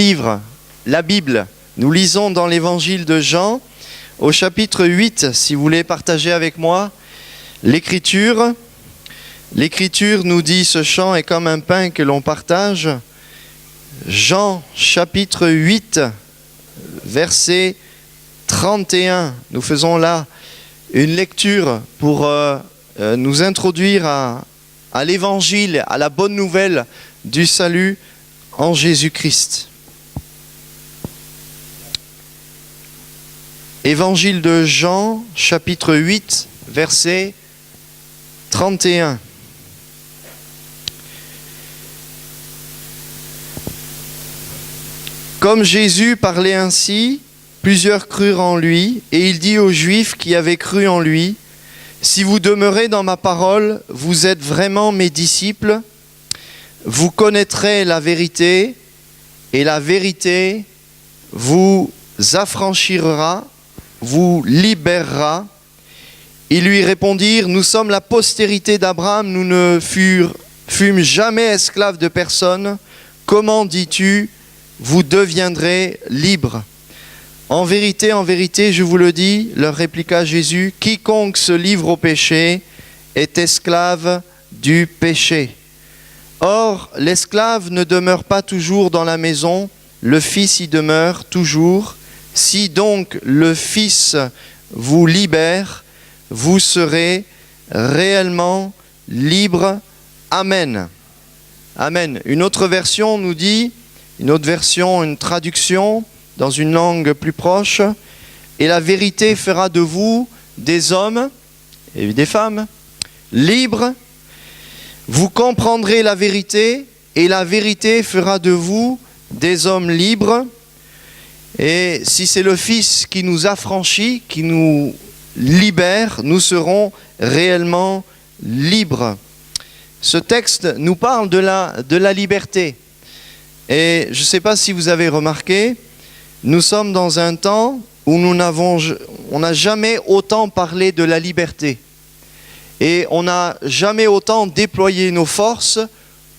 livre, la Bible. Nous lisons dans l'évangile de Jean, au chapitre 8, si vous voulez partager avec moi l'Écriture. L'Écriture nous dit « Ce chant est comme un pain que l'on partage ». Jean, chapitre 8, verset 31. Nous faisons là une lecture pour nous introduire à l'évangile, à la bonne nouvelle du salut en Jésus-Christ. Évangile de Jean, chapitre 8, verset 31. Comme Jésus parlait ainsi, plusieurs crurent en lui, et il dit aux Juifs qui avaient cru en lui, « Si vous demeurez dans ma parole, vous êtes vraiment mes disciples, vous connaîtrez la vérité, et la vérité vous affranchira, vous libérera. » Ils lui répondirent, « Nous sommes la postérité d'Abraham, nous ne fûmes jamais esclaves de personne. Comment dis-tu, vous deviendrez libres ? » En vérité, je vous le dis, leur répliqua Jésus, « Quiconque se livre au péché est esclave du péché. Or, l'esclave ne demeure pas toujours dans la maison, le Fils y demeure toujours. Si donc le Fils vous libère, vous serez réellement libres. Amen. » Amen. Une autre version nous dit, une traduction dans une langue plus proche, « Et la vérité fera de vous des hommes et des femmes libres. Vous comprendrez la vérité, et la vérité fera de vous des hommes libres. » Et si c'est le Fils qui nous affranchit, qui nous libère, nous serons réellement libres. Ce texte nous parle de la liberté. Et je ne sais pas si vous avez remarqué, nous sommes dans un temps où on n'a jamais autant parlé de la liberté. Et on n'a jamais autant déployé nos forces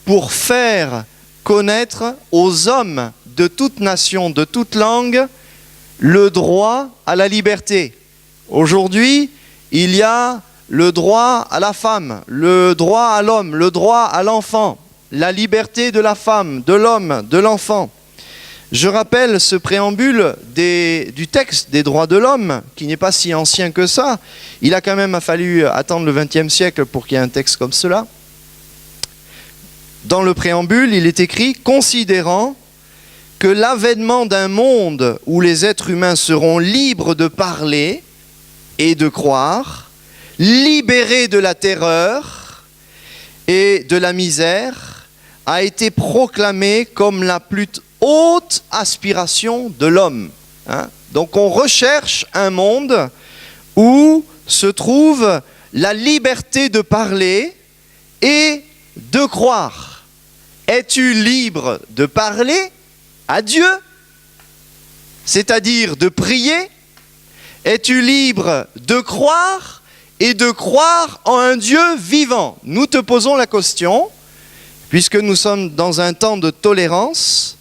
pour faire connaître aux hommes de toute nation, de toute langue, le droit à la liberté. Aujourd'hui, il y a le droit à la femme, le droit à l'homme, le droit à l'enfant, la liberté de la femme, de l'homme, de l'enfant. Je rappelle ce préambule du texte des droits de l'homme, qui n'est pas si ancien que ça. Il a quand même fallu attendre le XXe siècle pour qu'il y ait un texte comme cela. Dans le préambule, il est écrit « Considérant que l'avènement d'un monde où les êtres humains seront libres de parler et de croire, libérés de la terreur et de la misère, a été proclamé comme la plus haute aspiration de l'homme. » Donc on recherche un monde où se trouve la liberté de parler et de croire. Es-tu libre de parler à Dieu, c'est-à-dire de prier? Es-tu libre de croire et de croire en un Dieu vivant? Nous te posons la question, puisque nous sommes dans un temps de tolérance.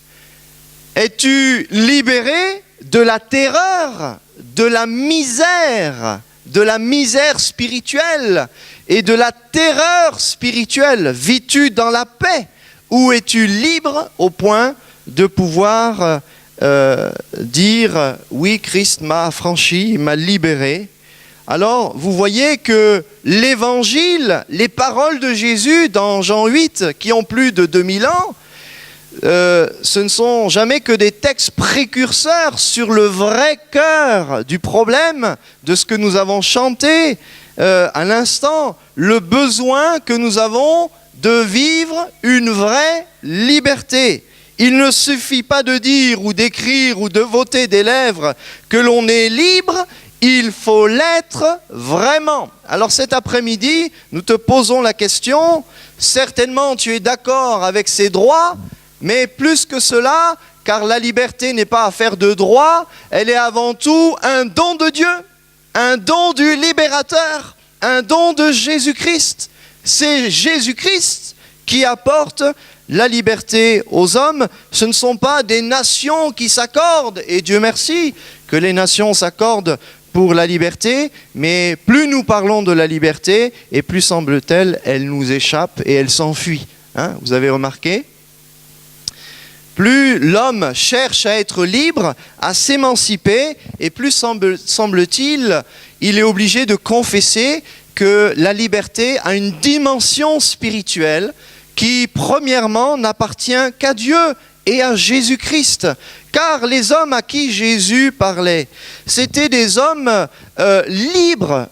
Es-tu libéré de la terreur, de la misère spirituelle et de la terreur spirituelle? Vis-tu dans la paix? Ou es-tu libre au point de pouvoir dire « Oui, Christ m'a affranchi, m'a libéré ». Alors, vous voyez que l'Évangile, les paroles de Jésus dans Jean 8, qui ont plus de 2000 ans, ce ne sont jamais que des textes précurseurs sur le vrai cœur du problème, de ce que nous avons chanté à l'instant, le besoin que nous avons de vivre une vraie liberté. Il ne suffit pas de dire ou d'écrire ou de voter des lèvres que l'on est libre, il faut l'être vraiment. Alors cet après-midi, nous te posons la question, certainement tu es d'accord avec ces droits, mais plus que cela, car la liberté n'est pas affaire de droit, elle est avant tout un don de Dieu, un don du libérateur, un don de Jésus-Christ. C'est Jésus-Christ qui apporte la liberté aux hommes, ce ne sont pas des nations qui s'accordent, et Dieu merci que les nations s'accordent pour la liberté, mais plus nous parlons de la liberté, et plus semble-t-elle, elle nous échappe et elle s'enfuit. Hein, vous avez remarqué ? Plus l'homme cherche à être libre, à s'émanciper, et plus semble-t-il, il est obligé de confesser que la liberté a une dimension spirituelle qui, premièrement, n'appartient qu'à Dieu et à Jésus-Christ. Car les hommes à qui Jésus parlait, c'étaient des hommes libres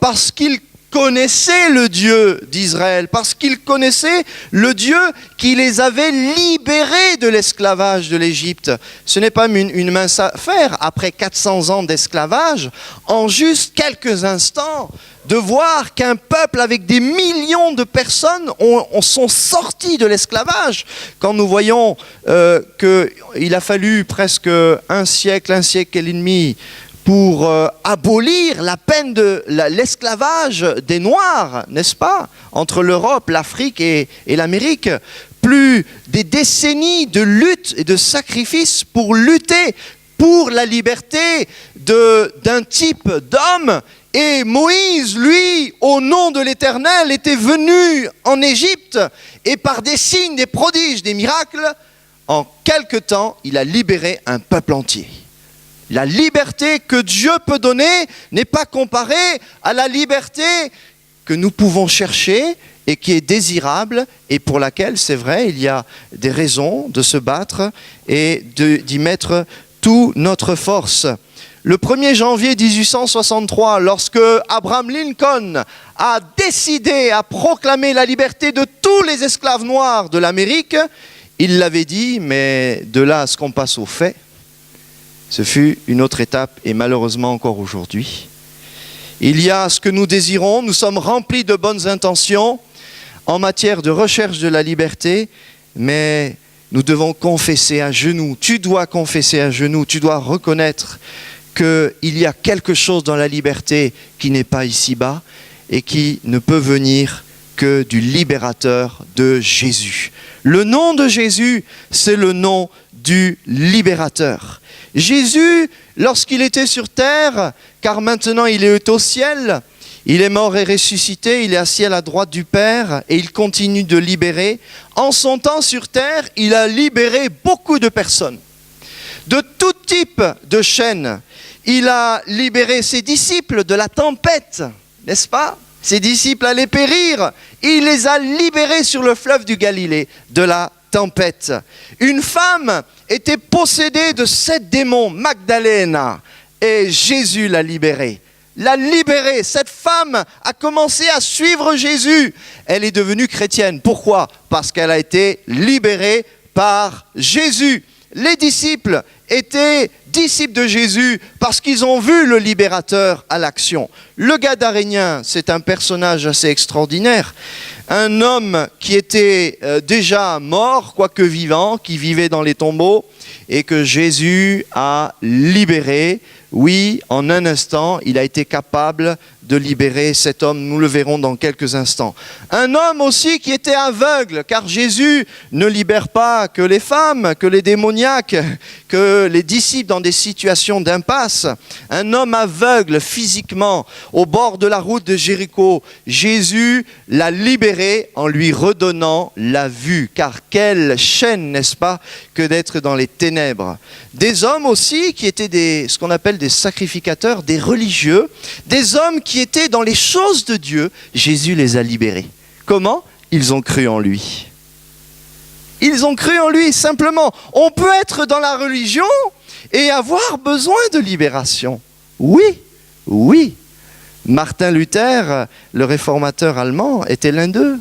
parce qu'ils connaissaient le Dieu d'Israël, parce qu'ils connaissaient le Dieu qui les avait libérés de l'esclavage de l'Égypte. Ce n'est pas une mince affaire, après 400 ans d'esclavage, en juste quelques instants, de voir qu'un peuple avec des millions de personnes sont sortis de l'esclavage. Quand nous voyons qu'il a fallu presque un siècle et demi pour abolir la peine de l'esclavage des Noirs, n'est-ce pas, entre l'Europe, l'Afrique et l'Amérique, plus des décennies de lutte et de sacrifices pour lutter pour la liberté d'un type d'homme. Et Moïse, lui, au nom de l'Éternel, était venu en Égypte et par des signes, des prodiges, des miracles, en quelque temps, il a libéré un peuple entier. La liberté que Dieu peut donner n'est pas comparée à la liberté que nous pouvons chercher et qui est désirable et pour laquelle, c'est vrai, il y a des raisons de se battre et d'y mettre toute notre force. Le 1er janvier 1863, lorsque Abraham Lincoln a décidé à proclamer la liberté de tous les esclaves noirs de l'Amérique, il l'avait dit, mais de là à ce qu'on passe aux faits, ce fut une autre étape et malheureusement encore aujourd'hui. Il y a ce que nous désirons, nous sommes remplis de bonnes intentions en matière de recherche de la liberté, mais nous devons confesser à genoux, tu dois confesser à genoux, tu dois reconnaître qu'il y a quelque chose dans la liberté qui n'est pas ici-bas et qui ne peut venir que du libérateur de Jésus. Le nom de Jésus, c'est le nom du libérateur. Jésus, lorsqu'il était sur terre, car maintenant il est au ciel, il est mort et ressuscité, il est assis à la droite du Père et il continue de libérer. En son temps sur terre, il a libéré beaucoup de personnes, de tout type de chaînes. Il a libéré ses disciples de la tempête, n'est-ce pas ? Ses disciples allaient périr. Il les a libérés sur le fleuve du Galilée de la tempête. Une femme était possédée de 7 démons, Magdalena, et Jésus l'a libérée. Cette femme a commencé à suivre Jésus. Elle est devenue chrétienne. Pourquoi ? Parce qu'elle a été libérée par Jésus. Les disciples étaient disciples de Jésus parce qu'ils ont vu le libérateur à l'action. Le Gadarénien, c'est un personnage assez extraordinaire. Un homme qui était déjà mort, quoique vivant, qui vivait dans les tombeaux et que Jésus a libéré. Oui, en un instant, il a été capable de libérer cet homme. Nous le verrons dans quelques instants. Un homme aussi qui était aveugle, car Jésus ne libère pas que les femmes, que les démoniaques, que les disciples dans des situations d'impasse. Un homme aveugle physiquement au bord de la route de Jéricho. Jésus l'a libéré en lui redonnant la vue. Car quelle chaîne, n'est-ce pas, que d'être dans les ténèbres. Des hommes aussi qui étaient ce qu'on appelle des sacrificateurs, des religieux, des hommes qui étaient dans les choses de Dieu, Jésus les a libérés. Comment ? Ils ont cru en lui. Ils ont cru en lui, simplement. On peut être dans la religion et avoir besoin de libération. Oui, oui. Martin Luther, le réformateur allemand, était l'un d'eux.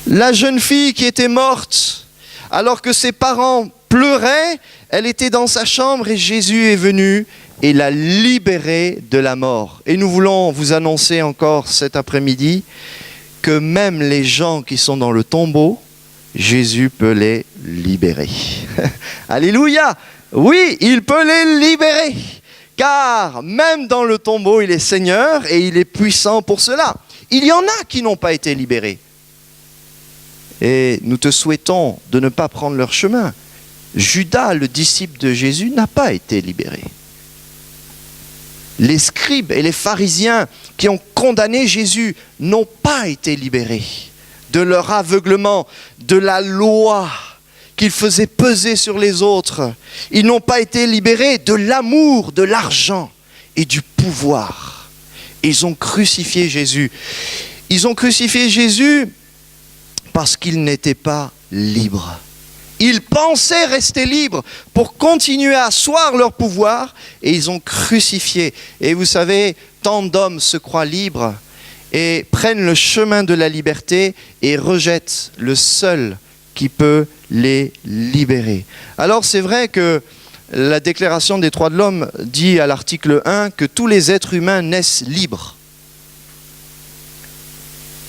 La jeune fille qui était morte, alors que ses parents pleuraient, elle était dans sa chambre et Jésus est venu et l'a libérée de la mort. Et nous voulons vous annoncer encore cet après-midi que même les gens qui sont dans le tombeau, Jésus peut les libérer. Alléluia! Oui, il peut les libérer. Car même dans le tombeau, il est Seigneur et il est puissant pour cela. Il y en a qui n'ont pas été libérés. et nous te souhaitons de ne pas prendre leur chemin. Judas, le disciple de Jésus, n'a pas été libéré. Les scribes et les pharisiens qui ont condamné Jésus n'ont pas été libérés de leur aveuglement, de la loi qu'ils faisaient peser sur les autres. Ils n'ont pas été libérés de l'amour, de l'argent et du pouvoir. Ils ont crucifié Jésus. Ils ont crucifié Jésus parce qu'ils n'étaient pas libres. Ils pensaient rester libres pour continuer à asseoir leur pouvoir et ils ont crucifié. Et vous savez, tant d'hommes se croient libres et prennent le chemin de la liberté et rejettent le seul qui peut les libérer. Alors c'est vrai que la Déclaration des droits de l'homme dit à l'article 1 que tous les êtres humains naissent libres.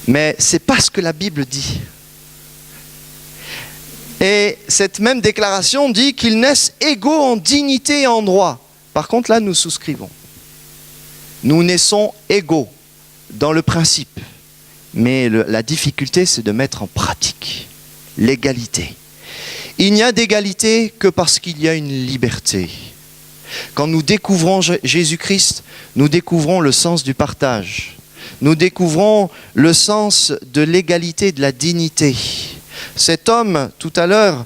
Mais ce n'est pas ce que la Bible dit. Et cette même déclaration dit qu'ils naissent égaux en dignité et en droit. Par contre, là, nous souscrivons. Nous naissons égaux dans le principe. Mais la difficulté, c'est de mettre en pratique l'égalité. Il n'y a d'égalité que parce qu'il y a une liberté. Quand nous découvrons Jésus-Christ, nous découvrons le sens du partage. Nous découvrons le sens de l'égalité, de la dignité. Cet homme, tout à l'heure,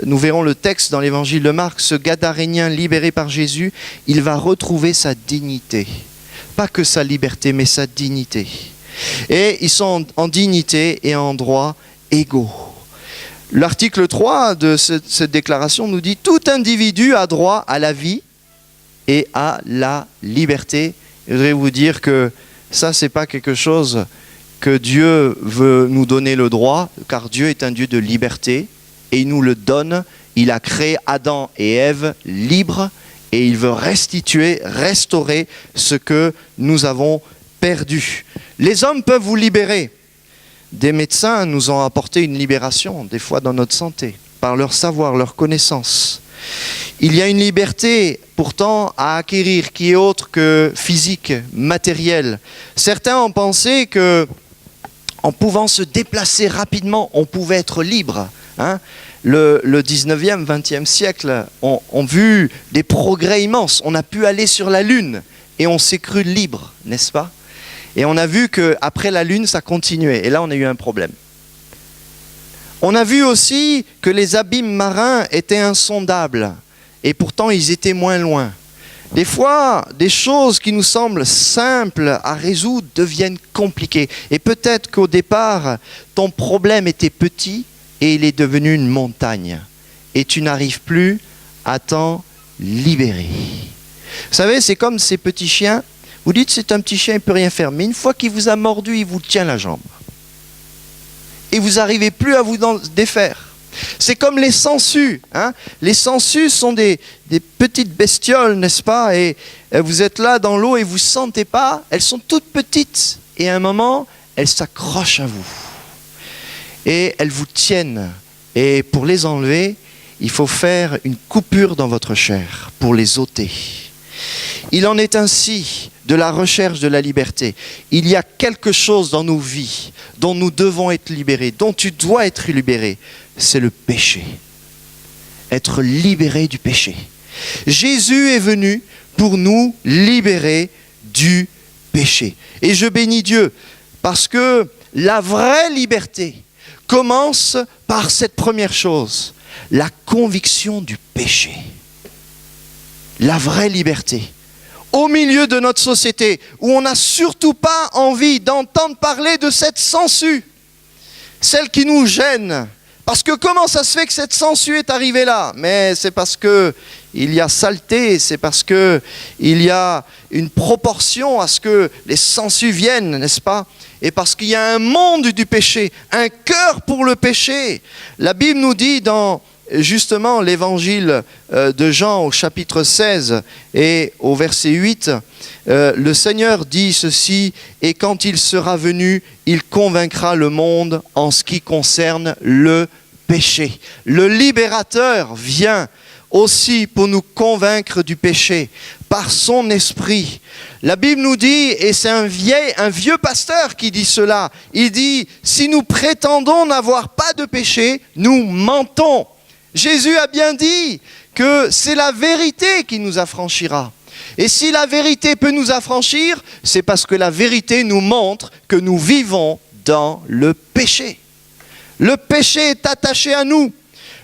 nous verrons le texte dans l'évangile de Marc, ce Gadarénien libéré par Jésus, il va retrouver sa dignité. Pas que sa liberté, mais sa dignité. Et ils sont en dignité et en droit égaux. L'article 3 de cette déclaration nous dit « Tout individu a droit à la vie et à la liberté ». Je voudrais vous dire que ça, ce n'est pas quelque chose que Dieu veut nous donner le droit, car Dieu est un Dieu de liberté et il nous le donne. Il a créé Adam et Ève libres et il veut restituer, restaurer ce que nous avons perdu. Les hommes peuvent vous libérer. Des médecins nous ont apporté une libération, des fois dans notre santé, par leur savoir, leur connaissance. Il y a une liberté pourtant à acquérir qui est autre que physique, matérielle. Certains ont pensé que en pouvant se déplacer rapidement, on pouvait être libre. Le 19e, 20e siècle ont vu des progrès immenses. On a pu aller sur la Lune et on s'est cru libre, n'est-ce pas? Et on a vu qu'après la Lune, ça continuait. Et là, on a eu un problème. On a vu aussi que les abîmes marins étaient insondables. Et pourtant, ils étaient moins loin. Des fois, des choses qui nous semblent simples à résoudre deviennent compliquées. Et peut-être qu'au départ, ton problème était petit et il est devenu une montagne. Et tu n'arrives plus à t'en libérer. Vous savez, c'est comme ces petits chiens. Vous dites, c'est un petit chien, il ne peut rien faire. Mais une fois qu'il vous a mordu, il vous tient la jambe. Et vous n'arrivez plus à vous en défaire. C'est comme les sangsues. Les sangsues sont des petites bestioles, n'est-ce pas? Et vous êtes là dans l'eau et vous ne sentez pas. Elles sont toutes petites. Et à un moment, elles s'accrochent à vous. Et elles vous tiennent. Et pour les enlever, il faut faire une coupure dans votre chair pour les ôter. Il en est ainsi de la recherche de la liberté. Il y a quelque chose dans nos vies dont nous devons être libérés, dont tu dois être libéré. C'est le péché. Être libéré du péché. Jésus est venu pour nous libérer du péché. Et je bénis Dieu parce que la vraie liberté commence par cette première chose, la conviction du péché. La vraie liberté. Au milieu de notre société, où on n'a surtout pas envie d'entendre parler de cette sangsue, celle qui nous gêne. Parce que comment ça se fait que cette sangsue est arrivée là? Mais c'est parce qu'il y a saleté, c'est parce qu'il y a une proportion à ce que les sangsues viennent, n'est-ce pas? Et parce qu'il y a un monde du péché, un cœur pour le péché. La Bible nous dit dans justement l'évangile de Jean au chapitre 16 et au verset 8, le Seigneur dit ceci: « Et quand il sera venu, il convaincra le monde en ce qui concerne le péché. » Le libérateur vient aussi pour nous convaincre du péché, par son esprit. La Bible nous dit, et c'est un vieux pasteur qui dit cela, il dit, si nous prétendons n'avoir pas de péché, nous mentons. Jésus a bien dit que c'est la vérité qui nous affranchira. Et si la vérité peut nous affranchir, c'est parce que la vérité nous montre que nous vivons dans le péché. Le péché est attaché à nous.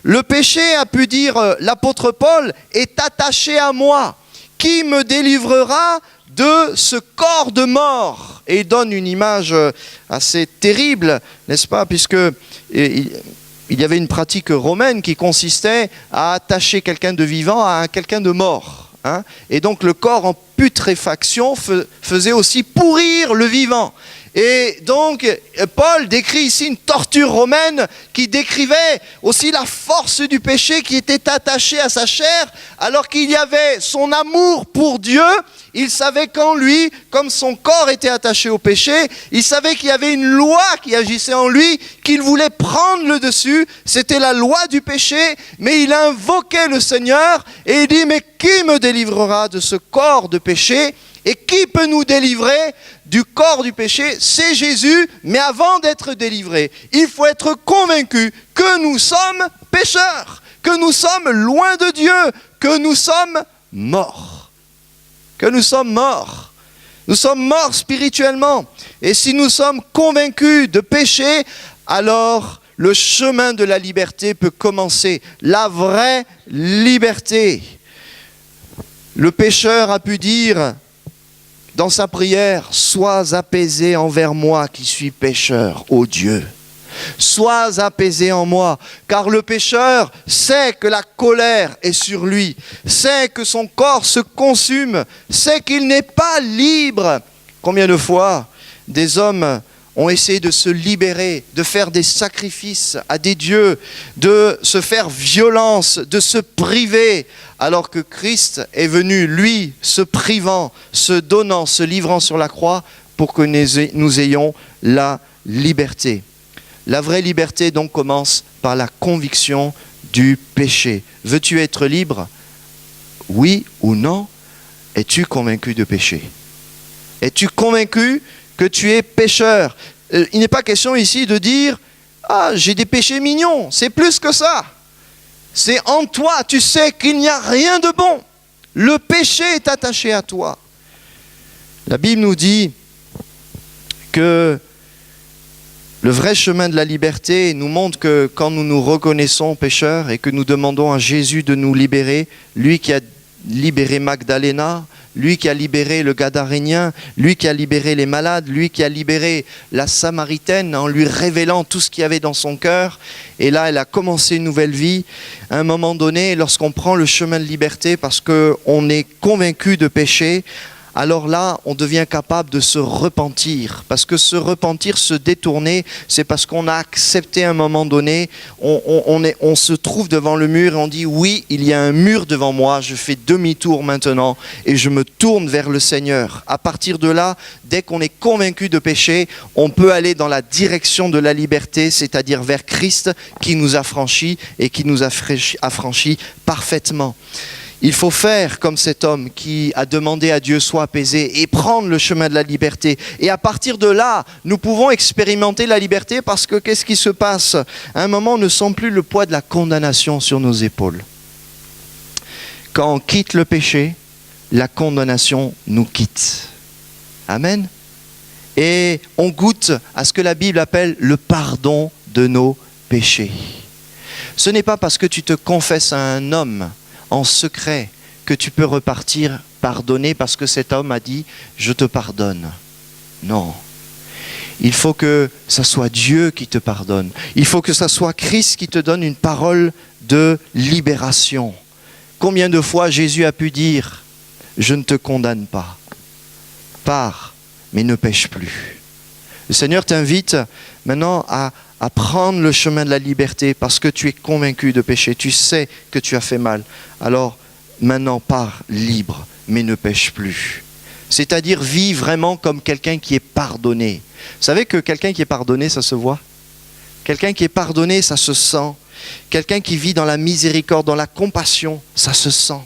Le péché, a pu dire l'apôtre Paul, est attaché à moi. Qui me délivrera de ce corps de mort? Et il donne une image assez terrible, n'est-ce pas? Puisque il y avait une pratique romaine qui consistait à attacher quelqu'un de vivant à quelqu'un de mort. Hein? Et donc le corps en putréfaction faisait aussi pourrir le vivant. Et donc Paul décrit ici une torture romaine qui décrivait aussi la force du péché qui était attachée à sa chair, alors qu'il y avait son amour pour Dieu. Il savait qu'en lui, comme son corps était attaché au péché, il savait qu'il y avait une loi qui agissait en lui, qu'il voulait prendre le dessus. C'était la loi du péché, mais il invoquait le Seigneur et il dit, mais qui me délivrera de ce corps de péché? Et qui peut nous délivrer du corps du péché? C'est Jésus, mais avant d'être délivré, il faut être convaincu que nous sommes pécheurs, que nous sommes loin de Dieu, que nous sommes morts. Que nous sommes morts. Nous sommes morts spirituellement. Et si nous sommes convaincus de péché, alors le chemin de la liberté peut commencer. La vraie liberté. Le pécheur a pu dire dans sa prière, « Sois apaisé envers moi qui suis pécheur, ô Dieu. » Sois apaisé en moi, car le pécheur sait que la colère est sur lui, sait que son corps se consume, sait qu'il n'est pas libre. Combien de fois des hommes ont essayé de se libérer, de faire des sacrifices à des dieux, de se faire violence, de se priver, alors que Christ est venu, lui, se privant, se donnant, se livrant sur la croix pour que nous ayons la liberté. La vraie liberté donc commence par la conviction du péché. Veux-tu être libre? Oui ou non? Es-tu convaincu de péché? Es-tu convaincu que tu es pécheur? Il n'est pas question ici de dire « Ah, j'ai des péchés mignons ». C'est plus que ça. C'est en toi, tu sais qu'il n'y a rien de bon. Le péché est attaché à toi. La Bible nous dit que le vrai chemin de la liberté nous montre que quand nous nous reconnaissons pécheurs et que nous demandons à Jésus de nous libérer, lui qui a libéré Magdalena, lui qui a libéré le Gadarénien, lui qui a libéré les malades, lui qui a libéré la Samaritaine en lui révélant tout ce qu'il y avait dans son cœur. Et là, elle a commencé une nouvelle vie. À un moment donné, lorsqu'on prend le chemin de liberté parce qu'on est convaincu de péché, alors là, on devient capable de se repentir. Parce que se repentir, se détourner, c'est parce qu'on a accepté à un moment donné, on se trouve devant le mur et on dit « Oui, il y a un mur devant moi, je fais demi-tour maintenant et je me tourne vers le Seigneur. » À partir de là, dès qu'on est convaincu de péché, on peut aller dans la direction de la liberté, c'est-à-dire vers Christ qui nous affranchit et qui nous affranchit parfaitement. Il faut faire comme cet homme qui a demandé à Dieu « Sois apaisé » et prendre le chemin de la liberté. Et à partir de là, nous pouvons expérimenter la liberté parce que qu'est-ce qui se passe? À un moment, on ne sent plus le poids de la condamnation sur nos épaules. Quand on quitte le péché, la condamnation nous quitte. Amen. Et on goûte à ce que la Bible appelle le pardon de nos péchés. Ce n'est pas parce que tu te confesses à un homme en secret que tu peux repartir pardonner parce que cet homme a dit « je te pardonne ». Non. Il faut que ça soit Dieu qui te pardonne. Il faut que ça soit Christ qui te donne une parole de libération. Combien de fois Jésus a pu dire « je ne te condamne pas, pars, mais ne pêche plus ». Le Seigneur t'invite maintenant à prendre le chemin de la liberté parce que tu es convaincu de péché, tu sais que tu as fait mal. Alors maintenant pars libre, mais ne pêche plus. C'est-à-dire vis vraiment comme quelqu'un qui est pardonné. Vous savez que quelqu'un qui est pardonné, ça se voit. Quelqu'un qui est pardonné, ça se sent. Quelqu'un qui vit dans la miséricorde, dans la compassion, ça se sent.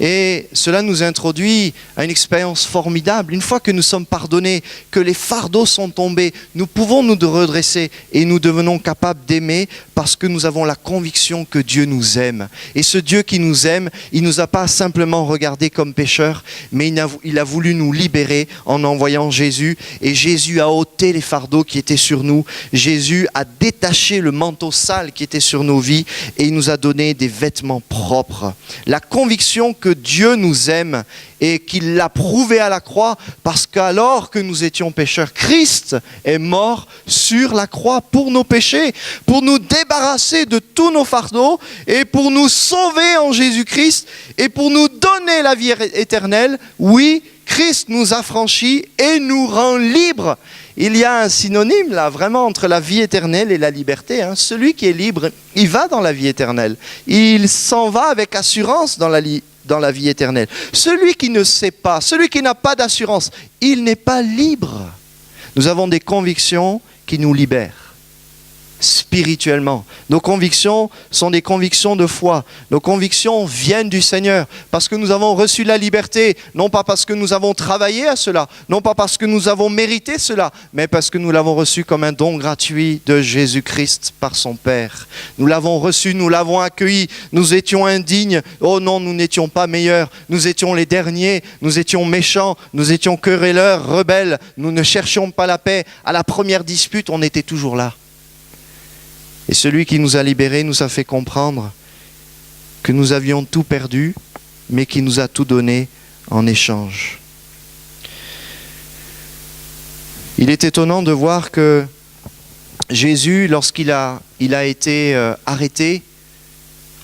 Et cela nous introduit à une expérience formidable. Une fois que nous sommes pardonnés, que les fardeaux sont tombés, nous pouvons nous redresser et nous devenons capables d'aimer parce que nous avons la conviction que Dieu nous aime. Et ce Dieu qui nous aime, il ne nous a pas simplement regardés comme pécheurs, mais il a voulu nous libérer en envoyant Jésus. Et Jésus a ôté les fardeaux qui étaient sur nous. Jésus a détaché le manteau sale qui était sur nos vies et il nous a donné des vêtements propres. La conviction que Dieu nous aime et qu'il l'a prouvé à la croix parce qu'alors que nous étions pécheurs, Christ est mort sur la croix pour nos péchés, pour nous débarrasser de tous nos fardeaux et pour nous sauver en Jésus-Christ et pour nous donner la vie éternelle. Oui, Christ nous affranchit et nous rend libres. Il y a un synonyme là, vraiment, entre la vie éternelle et la liberté. Celui qui est libre, il va dans la vie éternelle. Il s'en va avec assurance dans la vie éternelle. Celui qui ne sait pas, celui qui n'a pas d'assurance, il n'est pas libre. Nous avons des convictions qui nous libèrent spirituellement. Nos convictions sont des convictions de foi. Nos convictions viennent du Seigneur parce que nous avons reçu la liberté, non pas parce que nous avons travaillé à cela, non pas parce que nous avons mérité cela, mais parce que nous l'avons reçu comme un don gratuit de Jésus-Christ par son Père. Nous l'avons reçu, nous l'avons accueilli, nous étions indignes. Oh non, nous n'étions pas meilleurs, nous étions les derniers, nous étions méchants, nous étions querelleurs, rebelles, nous ne cherchions pas la paix. À la première dispute, on était toujours là. Et celui qui nous a libérés nous a fait comprendre que nous avions tout perdu, mais qui nous a tout donné en échange. Il est étonnant de voir que Jésus, lorsqu'il a été arrêté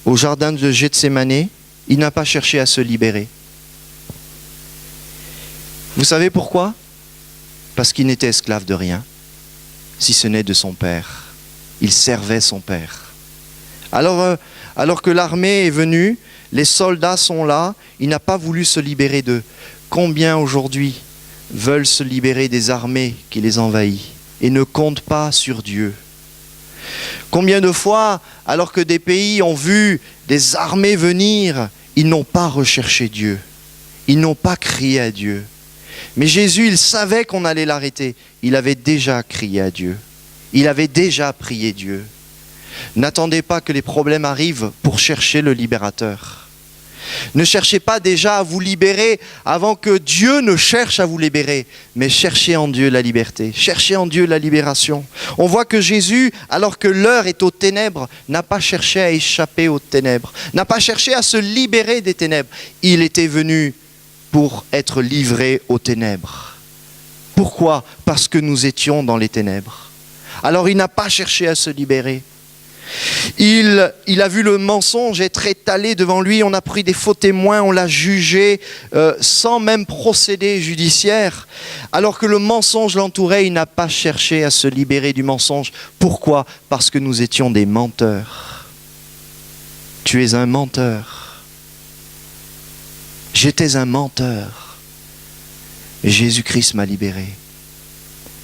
au jardin de Gethsémanée, il n'a pas cherché à se libérer. Vous savez pourquoi ? Parce qu'il n'était esclave de rien, si ce n'est de son Père. Il servait son Père. Alors que l'armée est venue, les soldats sont là, il n'a pas voulu se libérer d'eux. Combien aujourd'hui veulent se libérer des armées qui les envahissent et ne comptent pas sur Dieu ? Combien de fois, alors que des pays ont vu des armées venir, ils n'ont pas recherché Dieu, ils n'ont pas crié à Dieu. Mais Jésus, il savait qu'on allait l'arrêter, il avait déjà crié à Dieu. Il avait déjà prié Dieu. N'attendez pas que les problèmes arrivent pour chercher le libérateur. Ne cherchez pas déjà à vous libérer avant que Dieu ne cherche à vous libérer, mais cherchez en Dieu la liberté, cherchez en Dieu la libération. On voit que Jésus, alors que l'heure est aux ténèbres, n'a pas cherché à échapper aux ténèbres, n'a pas cherché à se libérer des ténèbres. Il était venu pour être livré aux ténèbres. Pourquoi ? Parce que nous étions dans les ténèbres. Alors il n'a pas cherché à se libérer. Il a vu le mensonge être étalé devant lui, on a pris des faux témoins, on l'a jugé sans même procédé judiciaire. Alors que le mensonge l'entourait, il n'a pas cherché à se libérer du mensonge. Pourquoi ? Parce que nous étions des menteurs. Tu es un menteur. J'étais un menteur. Jésus-Christ m'a libéré.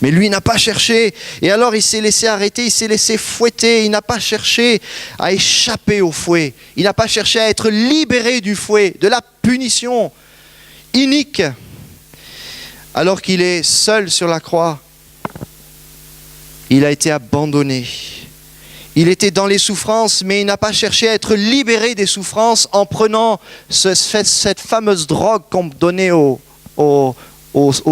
Mais lui n'a pas cherché, et alors il s'est laissé arrêter, il s'est laissé fouetter, il n'a pas cherché à échapper au fouet, il n'a pas cherché à être libéré du fouet, de la punition inique. Alors qu'il est seul sur la croix, il a été abandonné. Il était dans les souffrances, mais il n'a pas cherché à être libéré des souffrances en prenant cette fameuse drogue qu'on donnait aux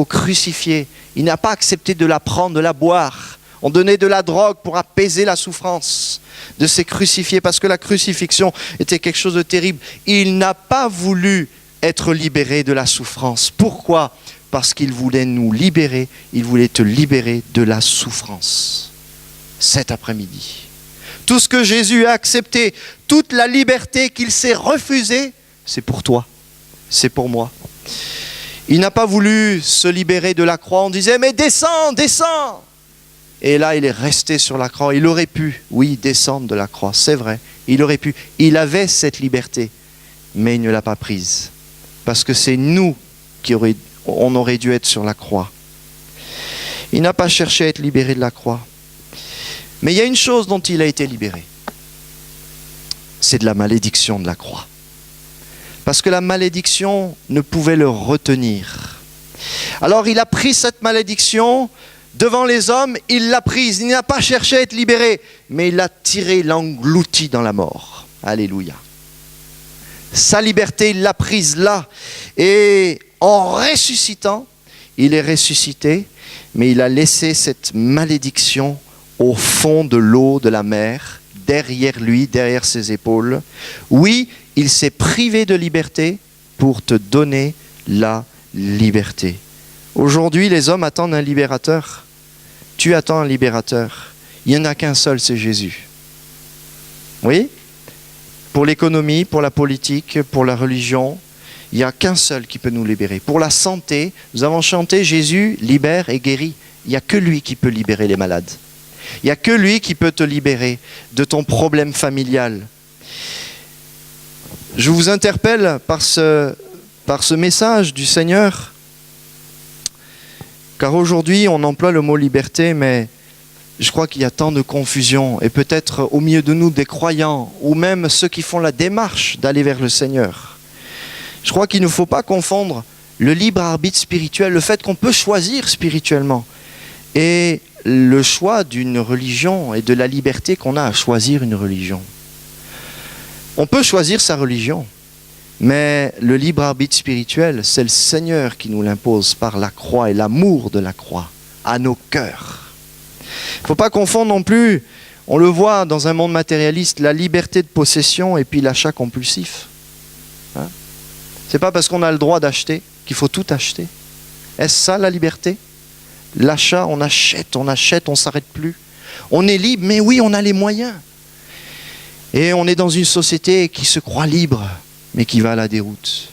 crucifiés. Il n'a pas accepté de la prendre, de la boire. On donnait de la drogue pour apaiser la souffrance de ces crucifiés, parce que la crucifixion était quelque chose de terrible. Il n'a pas voulu être libéré de la souffrance. Pourquoi ? Parce qu'il voulait nous libérer, il voulait te libérer de la souffrance. Cet après-midi. Tout ce que Jésus a accepté, toute la liberté qu'il s'est refusée, c'est pour toi, c'est pour moi. Il n'a pas voulu se libérer de la croix. On disait, mais descends, descends. Et là, il est resté sur la croix. Il aurait pu, oui, descendre de la croix, c'est vrai. Il aurait pu. Il avait cette liberté, mais il ne l'a pas prise. Parce que c'est nous on aurait dû être sur la croix. Il n'a pas cherché à être libéré de la croix. Mais il y a une chose dont il a été libéré. C'est de la malédiction de la croix. parce que la malédiction ne pouvait le retenir. Alors il a pris cette malédiction devant les hommes, il l'a prise, il n'a pas cherché à être libéré, mais il l'a tiré, il l'a englouti dans la mort. Alléluia. Sa liberté, il l'a prise là. Et en ressuscitant, il est ressuscité, mais il a laissé cette malédiction au fond de l'eau de la mer, derrière lui, derrière ses épaules. Oui, il s'est privé de liberté pour te donner la liberté. Aujourd'hui, les hommes attendent un libérateur. Tu attends un libérateur. Il n'y en a qu'un seul, c'est Jésus. Oui ? Pour l'économie, pour la politique, pour la religion, il n'y a qu'un seul qui peut nous libérer. Pour la santé, nous avons chanté « Jésus libère et guérit ». Il n'y a que lui qui peut libérer les malades. Il n'y a que lui qui peut te libérer de ton problème familial. Je vous interpelle par ce message du Seigneur, car aujourd'hui on emploie le mot liberté, mais je crois qu'il y a tant de confusion, et peut-être au milieu de nous des croyants, ou même ceux qui font la démarche d'aller vers le Seigneur. Je crois qu'il ne faut pas confondre le libre arbitre spirituel, le fait qu'on peut choisir spirituellement, et le choix d'une religion et de la liberté qu'on a à choisir une religion. On peut choisir sa religion, mais le libre arbitre spirituel, c'est le Seigneur qui nous l'impose par la croix et l'amour de la croix à nos cœurs. Il ne faut pas confondre non plus, on le voit dans un monde matérialiste, la liberté de possession et puis l'achat compulsif. Hein? Ce n'est pas parce qu'on a le droit d'acheter qu'il faut tout acheter. Est-ce ça la liberté ? L'achat, on achète, on ne s'arrête plus. On est libre, mais oui, on a les moyens. Et on est dans une société qui se croit libre, mais qui va à la déroute.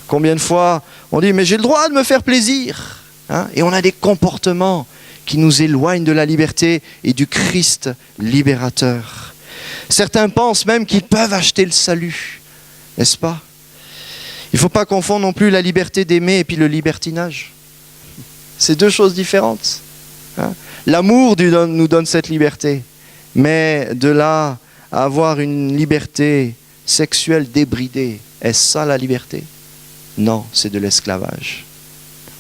Combien de fois on dit, mais j'ai le droit de me faire plaisir. Hein? Et on a des comportements qui nous éloignent de la liberté et du Christ libérateur. Certains pensent même qu'ils peuvent acheter le salut, n'est-ce pas ? Il ne faut pas confondre non plus la liberté d'aimer et puis le libertinage. C'est deux choses différentes. Hein ? L'amour nous donne cette liberté, mais de là à avoir une liberté sexuelle débridée, est-ce ça la liberté ? Non, c'est de l'esclavage.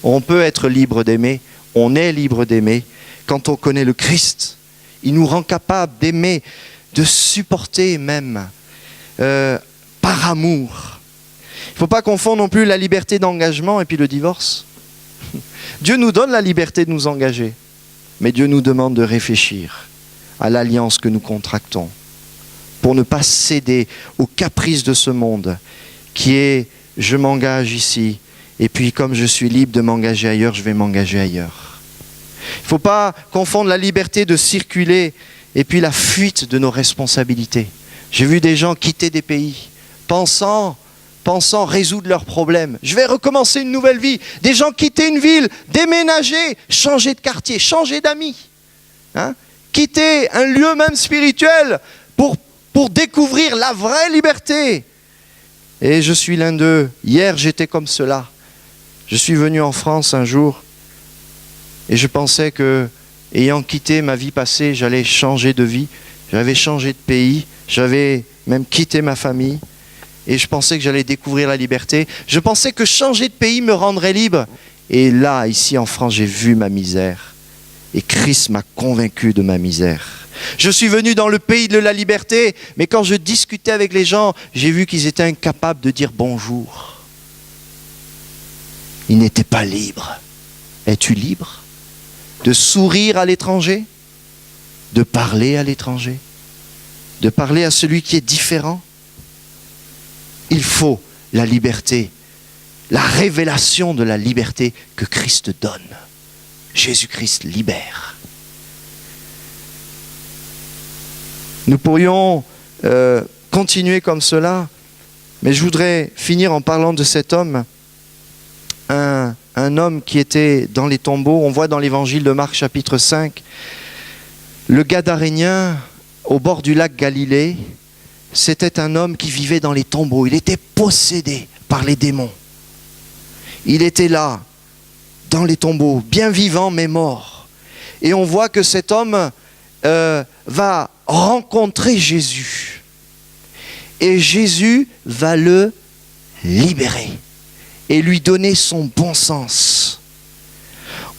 On peut être libre d'aimer, on est libre d'aimer quand on connaît le Christ. Il nous rend capable d'aimer, de supporter même, par amour. Il ne faut pas confondre non plus la liberté d'engagement et puis le divorce. Dieu nous donne la liberté de nous engager, mais Dieu nous demande de réfléchir à l'alliance que nous contractons pour ne pas céder aux caprices de ce monde qui est « je m'engage ici » et puis comme je suis libre de m'engager ailleurs, je vais m'engager ailleurs. Il ne faut pas confondre la liberté de circuler et puis la fuite de nos responsabilités. J'ai vu des gens quitter des pays, pensant résoudre leurs problèmes. Je vais recommencer une nouvelle vie. Des gens quitter une ville, déménager, changer de quartier, changer d'amis. Hein? Quitter un lieu même spirituel pour découvrir la vraie liberté. Et je suis l'un d'eux. Hier, j'étais comme cela. Je suis venu en France un jour et je pensais que, ayant quitté ma vie passée, j'allais changer de vie. J'avais changé de pays, j'avais même quitté ma famille et je pensais que j'allais découvrir la liberté. Je pensais que changer de pays me rendrait libre. Et là, ici en France, j'ai vu ma misère. Et Christ m'a convaincu de ma misère. Je suis venu dans le pays de la liberté, mais quand je discutais avec les gens, j'ai vu qu'ils étaient incapables de dire bonjour. Ils n'étaient pas libres. Es-tu libre de sourire à l'étranger, de parler à l'étranger, de parler à celui qui est différent? Il faut la liberté, la révélation de la liberté que Christ donne. Jésus-Christ libère. Nous pourrions continuer comme cela, mais je voudrais finir en parlant de cet homme, un homme qui était dans les tombeaux. On voit dans l'évangile de Marc chapitre 5, le Gadarénien au bord du lac Galilée, c'était un homme qui vivait dans les tombeaux. Il était possédé par les démons. Il était là, dans les tombeaux, bien vivant mais mort. Et on voit que cet homme va rencontrer Jésus. Et Jésus va le libérer et lui donner son bon sens.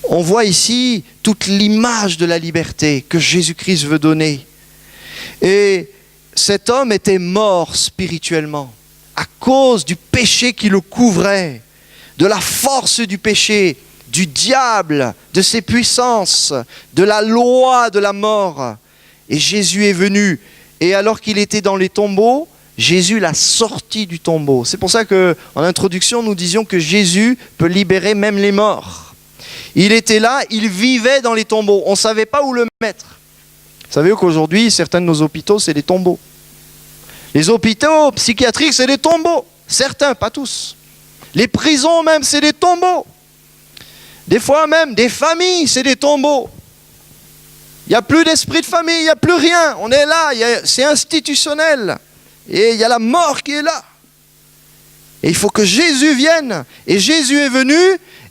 On voit ici toute l'image de la liberté que Jésus-Christ veut donner. Et cet homme était mort spirituellement à cause du péché qui le couvrait, de la force du péché, du diable, de ses puissances, de la loi de la mort. Et Jésus est venu. Et alors qu'il était dans les tombeaux, Jésus l'a sorti du tombeau. C'est pour ça qu'en introduction, nous disions que Jésus peut libérer même les morts. Il était là, il vivait dans les tombeaux. On ne savait pas où le mettre. Vous savez qu'aujourd'hui, certains de nos hôpitaux, c'est des tombeaux. Les hôpitaux psychiatriques, c'est des tombeaux. Certains, pas tous. Les prisons même, c'est des tombeaux. Des fois même, des familles, c'est des tombeaux. Il n'y a plus d'esprit de famille, il n'y a plus rien. On est là, c'est institutionnel. Et il y a la mort qui est là. Et il faut que Jésus vienne. Et Jésus est venu,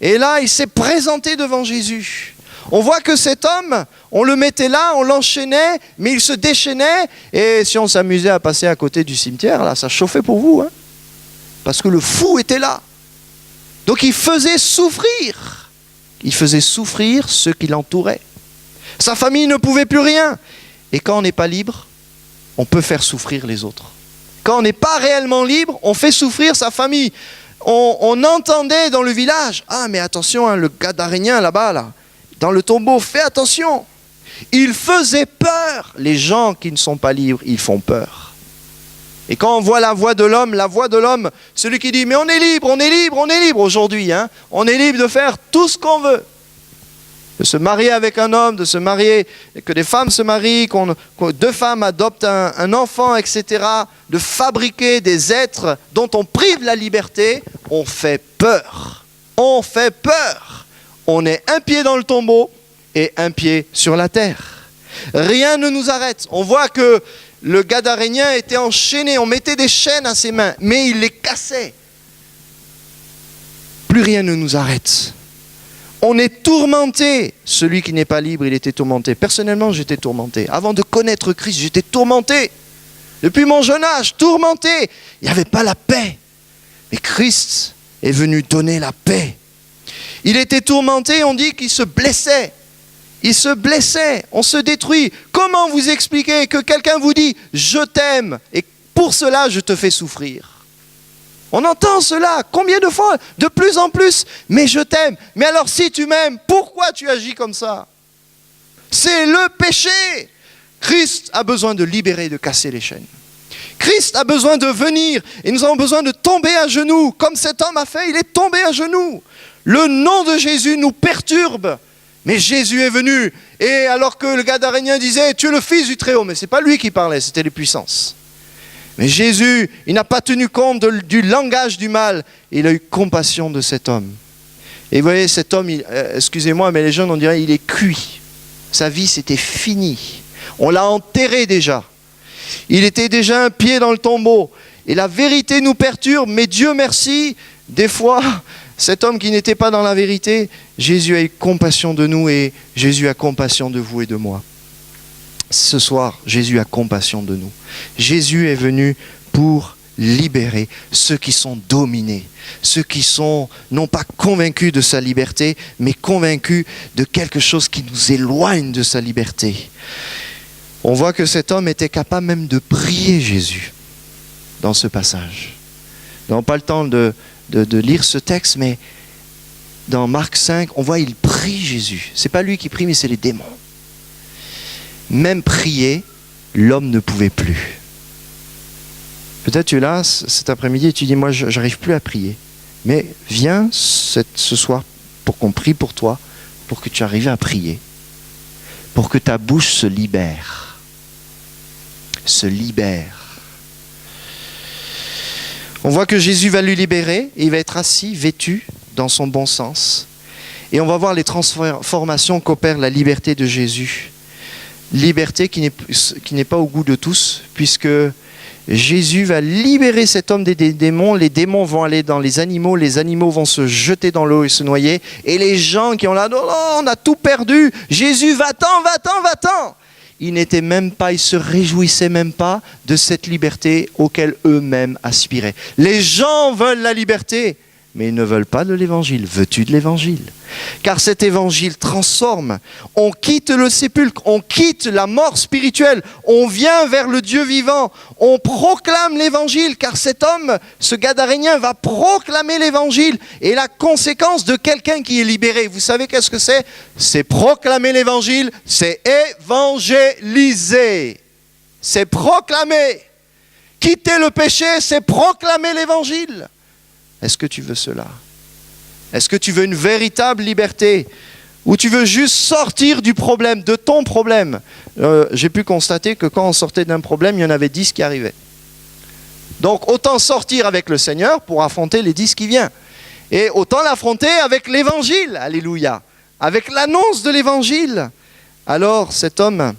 et là, il s'est présenté devant Jésus. On voit que cet homme, on le mettait là, on l'enchaînait, mais il se déchaînait. Et si on s'amusait à passer à côté du cimetière, là, ça chauffait pour vous. Hein, parce que le fou était là. Donc il faisait souffrir. Il faisait souffrir ceux qui l'entouraient. Sa famille ne pouvait plus rien. Et quand on n'est pas libre, on peut faire souffrir les autres. Quand on n'est pas réellement libre, on fait souffrir sa famille. On entendait dans le village, ah mais attention, hein, le Gadarénien là-bas, là, dans le tombeau, fais attention. Il faisait peur. Les gens qui ne sont pas libres, ils font peur. Et quand on voit la voix de l'homme, celui qui dit, mais on est libre aujourd'hui. Hein, on est libre de faire tout ce qu'on veut. De se marier avec un homme, de se marier, que des femmes se marient, que deux femmes adoptent un enfant, etc. De fabriquer des êtres dont on prive la liberté, on fait peur. On fait peur. On est un pied dans le tombeau et un pied sur la terre. Rien ne nous arrête. On voit que le Gadarénien était enchaîné, on mettait des chaînes à ses mains, mais il les cassait. Plus rien ne nous arrête. On est tourmenté. Celui qui n'est pas libre, il était tourmenté. Personnellement, j'étais tourmenté. Avant de connaître Christ, j'étais tourmenté. Depuis mon jeune âge, tourmenté. Il n'y avait pas la paix. Mais Christ est venu donner la paix. Il était tourmenté, on dit qu'il se blessait. Il se blessait, on se détruit. Comment vous expliquer que quelqu'un vous dit « je t'aime » et pour cela je te fais souffrir? On entend cela, combien de fois? De plus en plus. Mais je t'aime. Mais alors si tu m'aimes, pourquoi tu agis comme ça? C'est le péché. Christ a besoin de libérer, de casser les chaînes. Christ a besoin de venir et nous avons besoin de tomber à genoux. Comme cet homme a fait, il est tombé à genoux. Le nom de Jésus nous perturbe. Mais Jésus est venu. Et alors que le Gadarénien disait, tu es le Fils du Très-Haut. Mais ce n'est pas lui qui parlait, c'était les puissances. Mais Jésus, il n'a pas tenu compte du langage du mal. Il a eu compassion de cet homme. Et vous voyez, cet homme, excusez-moi, mais les jeunes, on dirait, il est cuit. Sa vie, c'était fini. On l'a enterré déjà. Il était déjà un pied dans le tombeau. Et la vérité nous perturbe, mais Dieu merci, des fois, cet homme qui n'était pas dans la vérité, Jésus a eu compassion de nous et Jésus a compassion de vous et de moi. Ce soir, Jésus a compassion de nous. Jésus est venu pour libérer ceux qui sont dominés, ceux qui sont non pas convaincus de sa liberté, mais convaincus de quelque chose qui nous éloigne de sa liberté. On voit que cet homme était capable même de prier Jésus dans ce passage. Nous n'avons pas le temps de lire ce texte, mais dans Marc 5, on voit qu'il prie Jésus. Ce n'est pas lui qui prie, mais c'est les démons. Même prier, l'homme ne pouvait plus. Peut-être tu es là cet après-midi et tu dis, moi, je n'arrive plus à prier. Mais viens ce soir pour qu'on prie pour toi, pour que tu arrives à prier. Pour que ta bouche se libère. Se libère. On voit que Jésus va lui libérer et il va être assis, vêtu, dans son bon sens. Et on va voir les transformations qu'opère la liberté de Jésus. Liberté qui n'est pas au goût de tous, puisque Jésus va libérer cet homme des démons. Les démons vont aller dans les animaux vont se jeter dans l'eau et se noyer. Et les gens qui ont là, non, on a tout perdu. Jésus, va-t'en, va-t'en, va-t'en. ils n'étaient même pas, ils se réjouissaient même pas de cette liberté auquel eux-mêmes aspiraient. Les gens veulent la liberté, mais ils ne veulent pas de l'évangile. Veux-tu de l'évangile? Car cet évangile transforme. On quitte le sépulcre, on quitte la mort spirituelle, on vient vers le Dieu vivant, on proclame l'évangile, car cet homme, ce Gadarénien, va proclamer l'évangile. Et la conséquence de quelqu'un qui est libéré, vous savez qu'est-ce que c'est? C'est proclamer l'évangile, c'est évangéliser. C'est proclamer. Quitter le péché, c'est proclamer l'évangile. Est-ce que tu veux cela? Est-ce que tu veux une véritable liberté? Ou tu veux juste sortir du problème, de ton problème? J'ai pu constater que quand on sortait d'un problème, il y en avait 10 qui arrivaient. Donc autant sortir avec le Seigneur pour affronter les 10 qui viennent. Et autant l'affronter avec l'évangile, alléluia, avec l'annonce de l'évangile. Alors cet homme,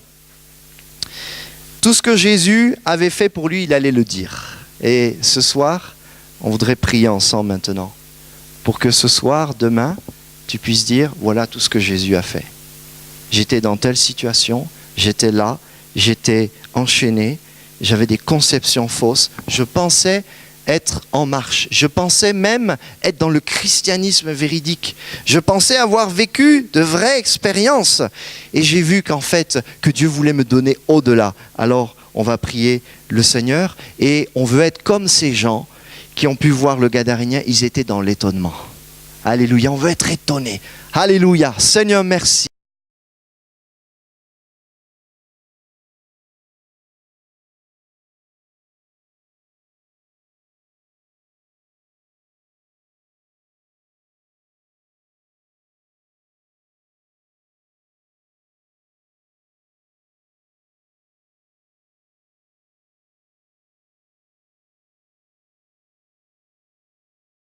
tout ce que Jésus avait fait pour lui, il allait le dire. Et ce soir, on voudrait prier ensemble maintenant pour que ce soir, demain, tu puisses dire, voilà tout ce que Jésus a fait. J'étais dans telle situation, j'étais là, j'étais enchaîné, j'avais des conceptions fausses, je pensais être en marche, je pensais même être dans le christianisme véridique, je pensais avoir vécu de vraies expériences et j'ai vu qu'en fait, que Dieu voulait me donner au-delà. Alors, on va prier le Seigneur et on veut être comme ces gens qui ont pu voir le Gadarénien, ils étaient dans l'étonnement. Alléluia, on veut être étonnés. Alléluia, Seigneur, merci.